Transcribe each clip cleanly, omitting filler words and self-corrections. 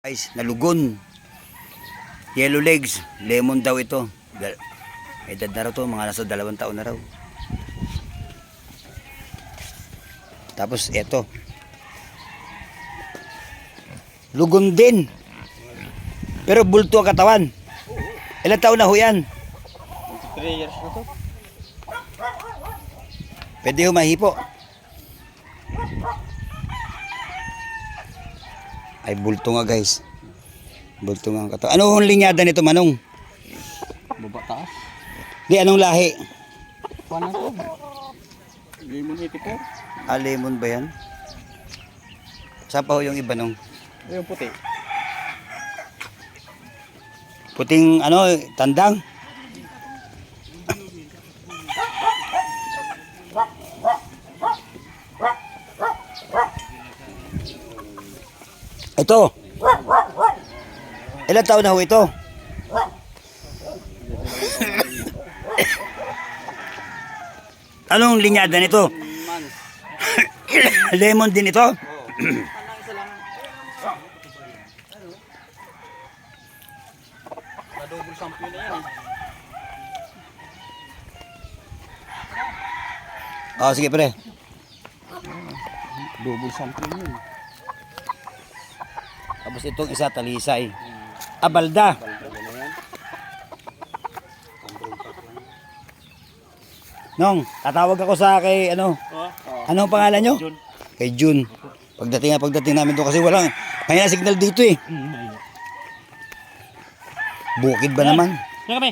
Guys, nalugon. Yellow legs, lemon daw ito. Edad na raw to, mga nasa 2 taon na raw. Tapos eto. Lugon din. Pero bulto ang katawan. Ilang taon na ho yan? 3 years na to. Pwede ho mahipo. Ay bulto nga guys. Bulto nga ang katawan. Ano hong linyada nito, Manong? Baba taas. Di, anong lahi? Paano to? Lemon 84. Ah, lemon ba yan? Saan pa ho yung iba nung? Yung puti. Puting ano, tandang? Ito. Ilang taon na ho ito? Anong linyada nito? Lemon din ito? Double sample na yan. Oh, sige pre. Double sample na yan. Tapos itong isa talisay. Abalda. Nong, tatawag ako sa kay ano? Anong pangalan nyo? Jun. Kay Jun. Pagdating namin doon kasi walang may signal dito eh. Bukid ba naman? Yan kami.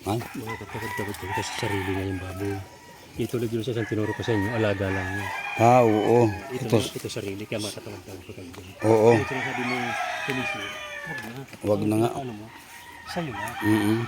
Ha? Mga kapagod-pagod ka sa sarili nga yung baboy. Ito lang yun sa tinuro ko sa inyo, alaga lang yun. Ah, oo. Ito sarili, kaya matatawag-tawag ko kayo. Oo. Ito na sabi mo, Felicio, Wag na nga. ano mo, sa'yo na. Mm-mm.